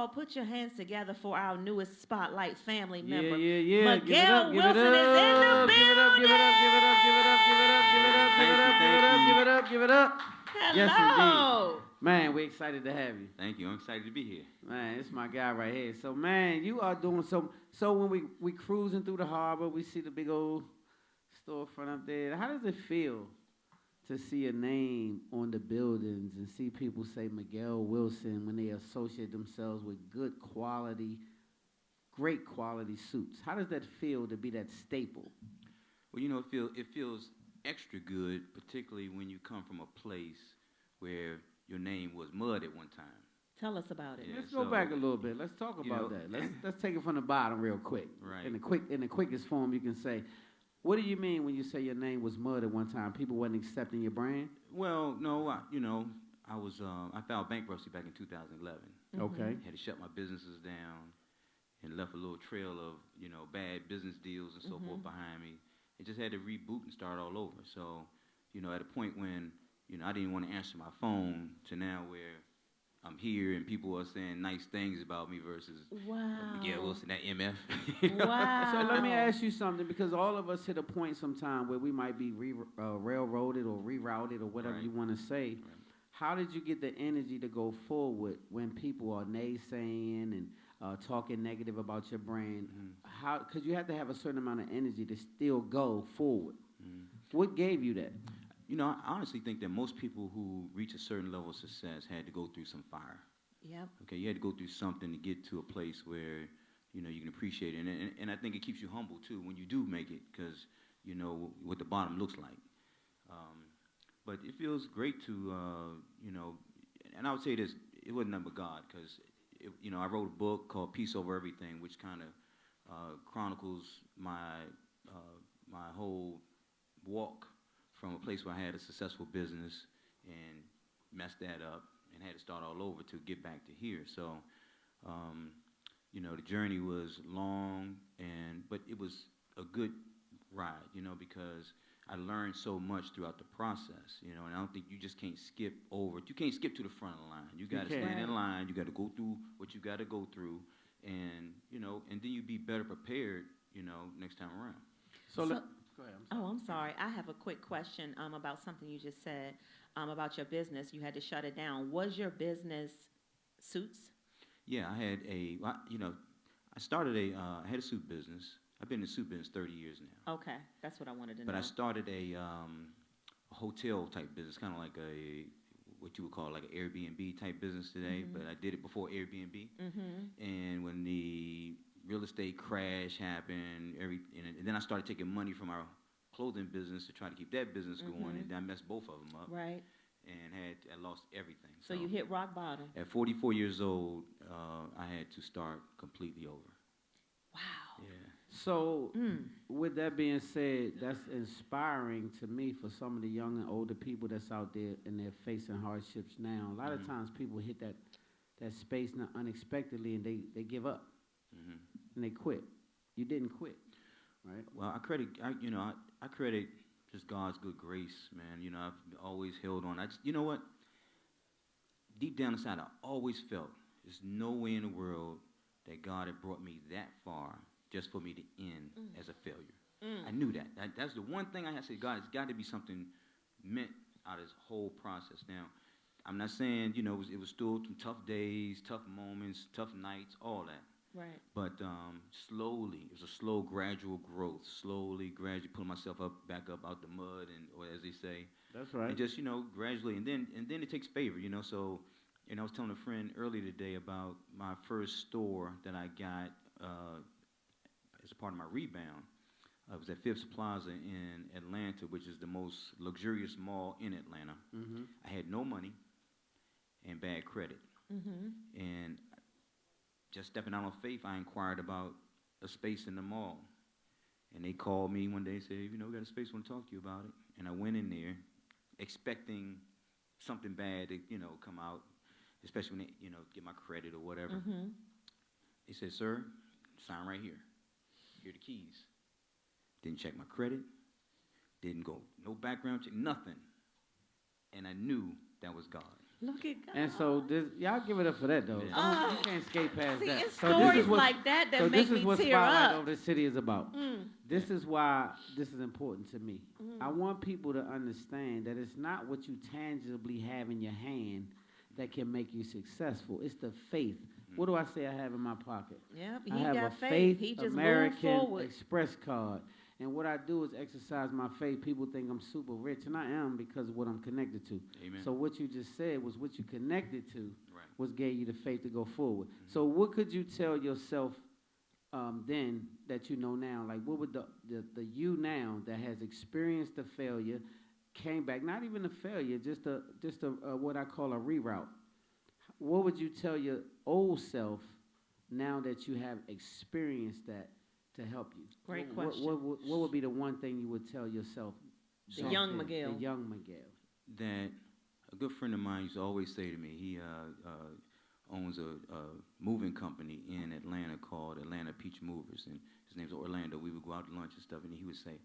all put your hands together for our newest Spotlight family member. Yeah. Miguel Wilson is in the building. Give it up. Yes, Hello. indeed. Man, we're excited to have you. Thank you. I'm excited to be here. Man, it's my guy right here. So, man, you are doing so when we cruising through the harbor, we see the big old storefront up there. How does it feel to see a name on the buildings and see people say Miguel Wilson when they associate themselves with great quality suits? How does that feel to be that staple? Well, it feels extra good, particularly when you come from a place where your name was mud at one time. Tell us about it. Yeah, let's go back a little bit. Let's talk about that. Let's take it from the bottom real quick. Right. In the quickest form you can say. What do you mean when you say your name was mud at one time? People wasn't accepting your brand? Well, no, I filed bankruptcy back in 2011. Mm-hmm. Okay. Had to shut my businesses down and left a little trail of, bad business deals and so forth behind me. It just had to reboot and start all over. So, at a point when, I didn't want to answer my phone to now where I'm here and people are saying nice things about me versus Miguel Wilson, that MF. Wow. So let me ask you something, because all of us hit a point sometime where we might be railroaded or rerouted or whatever you want to say. Right. How did you get the energy to go forward when people are naysaying and talking negative about your brand? How? Because you have to have a certain amount of energy to still go forward. What gave you that? I honestly think that most people who reach a certain level of success had to go through some fire. Yep. Okay, you had to go through something to get to a place where, you can appreciate it. And I think it keeps you humble, too, when you do make it, because you know what the bottom looks like. But it feels great to, and I would say this, it wasn't nothing but God, because, I wrote a book called Peace Over Everything, which kind of chronicles my whole walk from a place where I had a successful business and messed that up and had to start all over to get back to here. So, the journey was long, but it was a good ride, because I learned so much throughout the process, and I don't think you just can't skip over. You can't skip to the front of the line. You got to stand in line. You got to go through what you got to go through, and then you be better prepared, next time around. Go ahead. I'm sorry. I have a quick question about something you just said about your business. You had to shut it down. Was your business suits? Yeah, I had I had a suit business. I've been in the suit business 30 years now. Okay, that's what I wanted to know. But I started a hotel type business, kind of like what you would call like an Airbnb type business today. But I did it before Airbnb. And when the real estate crash happened, and then I started taking money from our clothing business to try to keep that business going, and I messed both of them up. Right. And I lost everything. So you hit rock bottom. At 44 years old, I had to start completely over. Wow. Yeah. So, with that being said, that's inspiring to me for some of the young and older people that's out there and they're facing hardships now. A lot of times people hit that space unexpectedly and they give up and they quit. You didn't quit, right? Well, I credit just God's good grace, man. I've always held on. You know what? Deep down inside, I always felt there's no way in the world that God had brought me that far just for me to end as a failure. I knew that. That's the one thing I had to say, God, it's got to be something meant out of this whole process. Now, I'm not saying, it was still some tough days, tough moments, tough nights, all that. Right. But slowly, it was a slow, gradual growth. Slowly, gradually pulling myself back up out the mud, or as they say. That's right. And just, gradually, and then it takes favor, So, I was telling a friend earlier today about my first store that I got as a part of my rebound. It was at Phipps Plaza in Atlanta, which is the most luxurious mall in Atlanta. I had no money and bad credit. And just stepping out on faith, I inquired about a space in the mall. And they called me one day and said, we got a space, want to talk to you about it. And I went in there expecting something bad to, come out, especially when they, get my credit or whatever. They said, sir, sign right here. Here are the keys. Didn't check my credit. Didn't go, no background check, nothing. And I knew that was God. Look at God. And so this, y'all give it up for that though. Yeah. You can't skate past See, that. it's So this stories is what, like that that so make this is me what tear Spotlight up. Over the City is about. Mm. This is why this is important to me. Mm. I want people to understand that it's not what you tangibly have in your hand that can make you successful. It's the faith. What do I say I have in my pocket? Yep, I he have got a faith. He just moved American forward. Express card. And what I do is exercise my faith. People think I'm super rich, and I am because of what I'm connected to. Amen. So what you just said was what you connected to Right. was gave you the faith to go forward. So what could you tell yourself then that you know now? Like what would the you now that has experienced the failure, came back, not even a failure, just a what I call a reroute. What would you tell your old self now that you have experienced that to help you? Great What- question. What would be the one thing you would tell yourself? The back young then? Miguel. The young Miguel. That a good friend of mine used to always say to me, he owns a moving company in Atlanta called Atlanta Peach Movers, and his name's Orlando. We would go out to lunch and stuff, and he would say,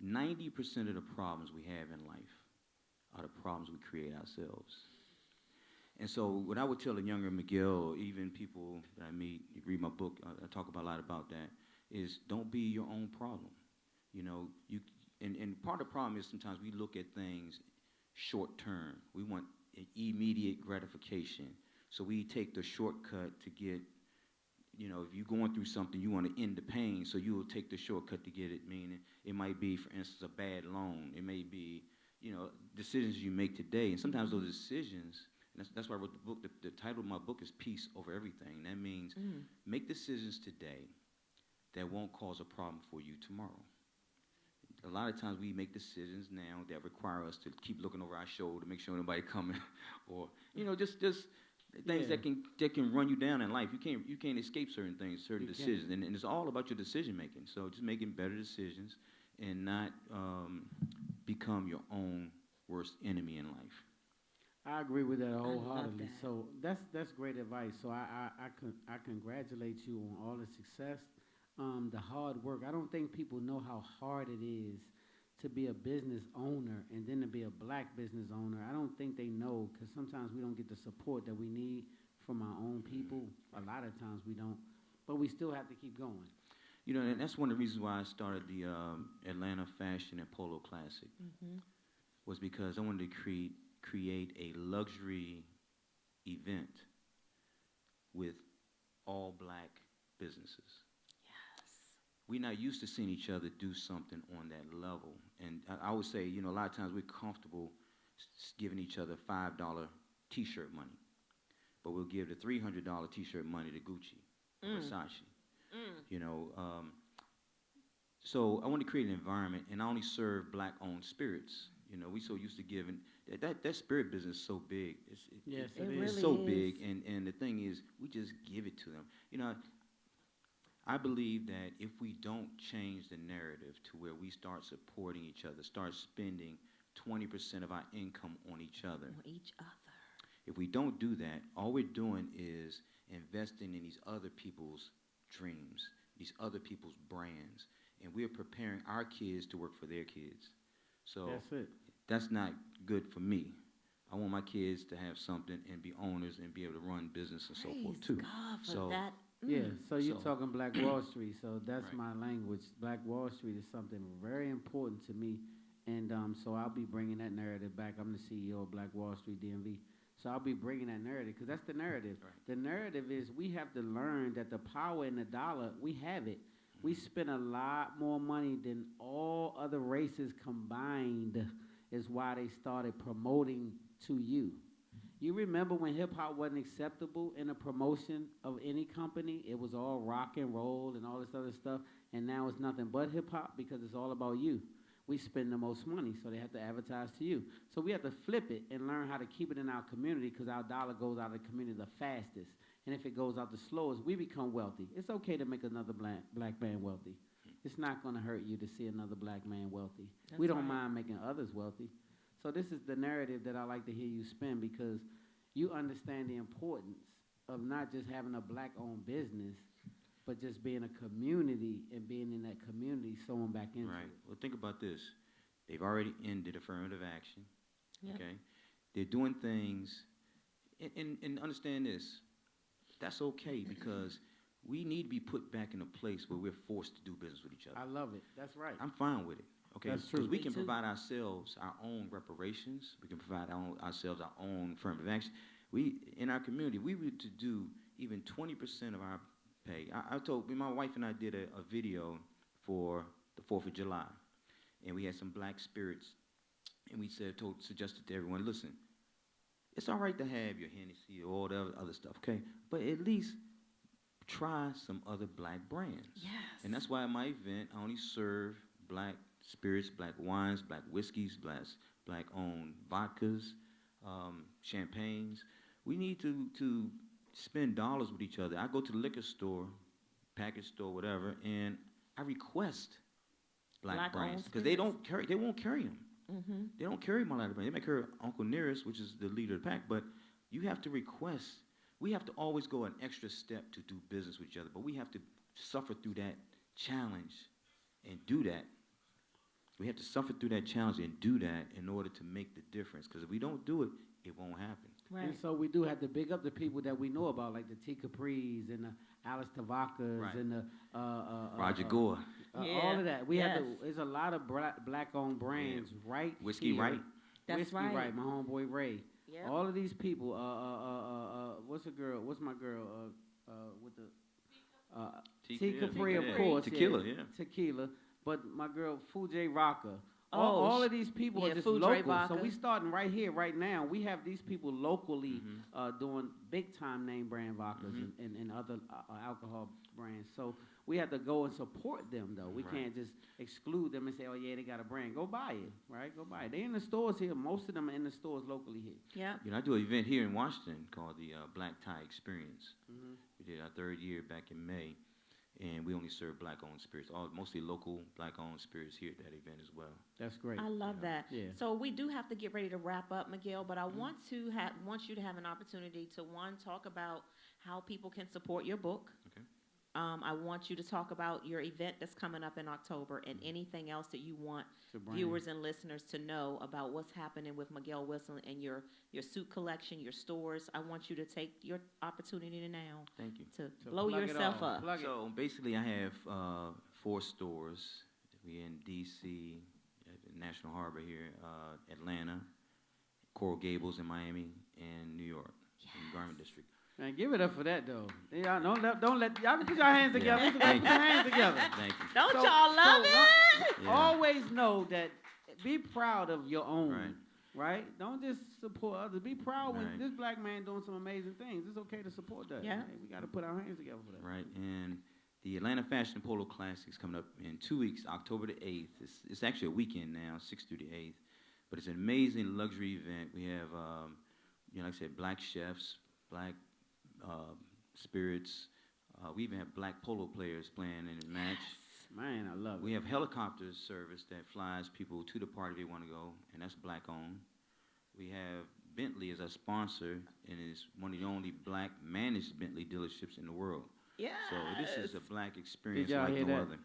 90% of the problems we have in life are the problems we create ourselves. And so what I would tell a younger Miguel, or even people that I meet, you read my book, I talk about a lot about that, is don't be your own problem. And part of the problem is sometimes we look at things short term. We want immediate gratification. So we take the shortcut to get, if you're going through something, you want to end the pain, so you will take the shortcut to get it, meaning it might be, for instance, a bad loan. It may be, decisions you make today. And sometimes those decisions, and that's why I wrote the book, the title of my book is Peace Over Everything. That means make decisions today that won't cause a problem for you tomorrow. A lot of times we make decisions now that require us to keep looking over our shoulder to make sure nobody coming, or just things that can run you down in life. You can't escape certain things, certain decisions, and it's all about your decision making. So just making better decisions and not become your own worst enemy in life. I agree with that wholeheartedly. that. So that's great advice. So I congratulate you on all the success, the hard work. I don't think people know how hard it is to be a business owner and then to be a black business owner. I don't think they know, because sometimes we don't get the support that we need from our own people. A lot of times we don't, but we still have to keep going. And that's one of the reasons why I started the Atlanta Fashion and Polo Classic, was because I wanted to create a luxury event with all black businesses. We're not used to seeing each other do something on that level. And I would say, a lot of times we're comfortable giving each other $5 T-shirt money, but we'll give the $300 T-shirt money to Gucci, Versace. So I want to create an environment, and I only serve black-owned spirits. We so used to giving. That spirit business is so big. Yes, it it really is. It's so is. big, and the thing is, we just give it to them. I believe that if we don't change the narrative to where we start supporting each other, start spending 20% of our income on each other. On each other. If we don't do that, all we're doing is investing in these other people's dreams, these other people's brands, and we're preparing our kids to work for their kids. So That's it. that's not good for me. I want my kids to have something and be owners and be able to run business and so forth too. Praise God for So that. Yeah, so you're So- talking Black Wall Street, so that's Right. my language. Black Wall Street is something very important to me, and so I'll be bringing that narrative back. I'm the CEO of Black Wall Street DMV, so I'll be bringing that narrative, because that's the narrative. Right. The narrative is we have to learn that the power in the dollar, we have it. We spend a lot more money than all other races combined, is why they started promoting to you. You remember when hip-hop wasn't acceptable in a promotion of any company? It was all rock and roll and all this other stuff, and now it's nothing but hip-hop because it's all about you. We spend the most money, so they have to advertise to you. So we have to flip it and learn how to keep it in our community, because our dollar goes out of the community the fastest. And if it goes out the slowest, we become wealthy. It's okay to make another black man wealthy. It's not going to hurt you to see another black man wealthy. We That's don't right. mind making others wealthy. So this is the narrative that I like to hear you spin, because you understand the importance of not just having a black-owned business, but just being a community and being in that community, sewing back into Right. it. Well, think about this. They've already ended affirmative action. Yep. Okay. They're doing things, and understand this. That's okay because we need to be put back in a place where we're forced to do business with each other. I love it. That's right. I'm fine with it. Okay, That's true. because we Me can too. provide ourselves our own reparations. We can provide ourselves our own affirmative action. We in our community, we were to do even 20% of our pay. I told my wife and I did a video for the 4th of July, and we had some black spirits, and we suggested to everyone, listen, it's all right to have your Hennessy or all the other stuff, okay, but at least try some other black brands. Yes. And that's why at my event, I only serve black spirits, black wines, black whiskeys, black-owned vodkas, champagnes. We need to spend dollars with each other. I go to the liquor store, package store, whatever, and I request black brands because they won't carry them. Mm-hmm. They don't carry my brand. They may carry Uncle Nearest, which is the leader of the pack, but you have to request. We have to always go an extra step to do business with each other, but we have to suffer through that challenge and do that. We have to suffer through that challenge and do that in order to make the difference, because if we don't do it, it won't happen. Right. And so we do have to big up the people that we know about, like the T. Capris and the Alice Tavakas Right. and the Roger Gore, all of that. We have Yes. to. There's a lot of black-owned brands right Whiskey here. Right. That's Whiskey right. Right. My homeboy Ray. Yep. All of these people. What's the girl? What's my girl? With the T. Capri, of course. Tequila, yeah. Tequila. But my girl Fuji Raka. Oh, All of these people yeah, are just Fuji local. Vodka. So we starting right here, right now. We have these people locally Mm-hmm. doing big time name brand vodkas and other alcohol brands. So we have to go and support them, though. We Right. can't just exclude them and say, oh, yeah, they got a brand. Go buy it, right? Go buy it. They in the stores here. Most of them are in the stores locally here. Yeah. You know, I do an event here in Washington called the Black Tie Experience. Mhm. We did our 3rd year back in May, and we only serve black-owned spirits, mostly local black-owned spirits here at that event as well. That's great. I love that. Yeah. So we do have to get ready to wrap up, Miguel, but I want you to have an opportunity to, one, talk about how people can support your book. Okay. I want you to talk about your event that's coming up in October and anything else that you want It's a brand. viewers and listeners to know about what's happening with Miguel Wilson and your suit collection, your stores. I want you to take your opportunity now Thank you. to So blow plug it yourself all. up. Plug it. So basically, I have 4 stores. We're in D.C., National Harbor here, Atlanta, Coral Gables in Miami, and New York, in Garment District. Man, give it up for that, though. Y'all don't let y'all put your hands together. Yeah. Put Thank your you. hands together. Thank you. Don't So- y'all love so, it? Yeah. Always know that. Be proud of your own. Right. Right? Don't just support others. Be proud when Right. this black man doing some amazing things. It's okay to support that. Yeah. Hey, we got to put our hands together for that. Right, and the Atlanta Fashion Polo Classics coming up in 2 weeks, October the 8th. It's actually a weekend now, 6th through the 8th, but it's an amazing luxury event. We have, like I said, black chefs, black spirits. We even have black polo players playing in the match. Man, I love We it. have helicopter service that flies people to the party they want to go, and that's black owned. We have Bentley as our sponsor, and it's one of the only black managed Bentley dealerships in the world. Yeah. So this is a black experience y'all like hear no that? other.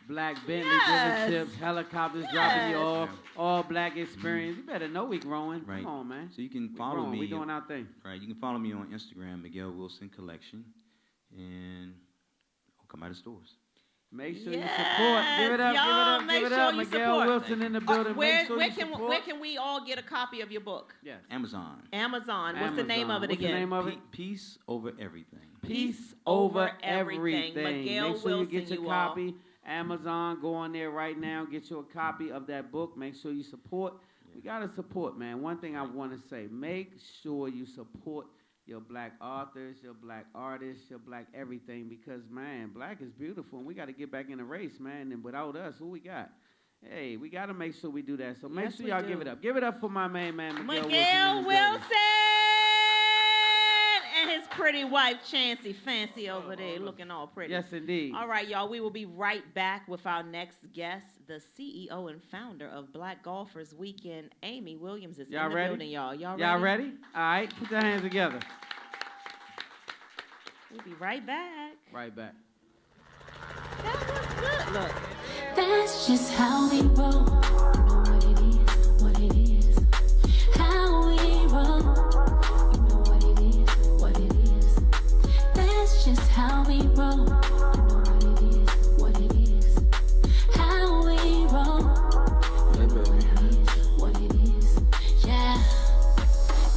Black Bentley Yes. dealerships, helicopters Yes. dropping you all black experience. You better know we growing. Right. Come on, man. So you can We follow growing. me. We doing our thing. Right, you can follow me on Instagram, Miguel Wilson Collection, and I'll come out of stores. Make sure you Yes, support. Give it up, y'all, give it up, make give it sure up. you Miguel support. Wilson in the building. Make sure you support. Where can we all get a copy of your book? Yes. Amazon. Amazon. What's the name of it What's again? the name of it? Peace over everything. Peace over everything. everything. Miguel Make sure you Wilson, get your you all. copy. Amazon, go on there right now. Get you a copy of that book. Make sure you support. We got to support, man. One thing I want to say, make sure you support your black authors, your black artists, your black everything, because, man, black is beautiful, and we got to get back in the race, man, and without us, who we got? Hey, we got to make sure we do that. So make Yes, sure we y'all do. give it up. Give it up for my man, Miguel Miguel Wilson. Wilson and his pretty wife, Chancey, fancy over there, looking all pretty. Yes, indeed. All right, y'all, we will be right back with our next guest, the CEO and founder of Black Golfers Weekend, Amy Williams, is Y'all in the ready? building, y'all. Y'all ready? Y'all ready? All right, put your hands together. We'll be right back. Right back. That was good. Look. That's just how we roll. You know what it is, how how we roll. You know what it is, how we roll. Hey, baby. What it is, yeah.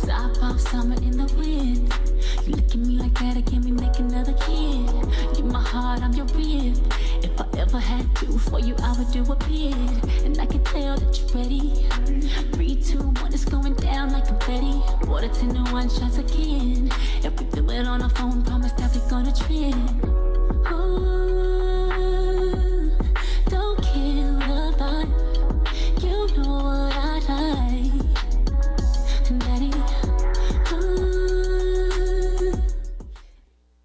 Top off summer in the wind. You look at me like that, it can we make another kid. You're my heart, I'm your rib. If I ever had to for you, I would do a bid. And I can tell that you're ready. 3, 2, 1, it's going down like confetti. Water 10 to 1 shots again. If we do it on our phone, promise that we're gonna trend. Ooh.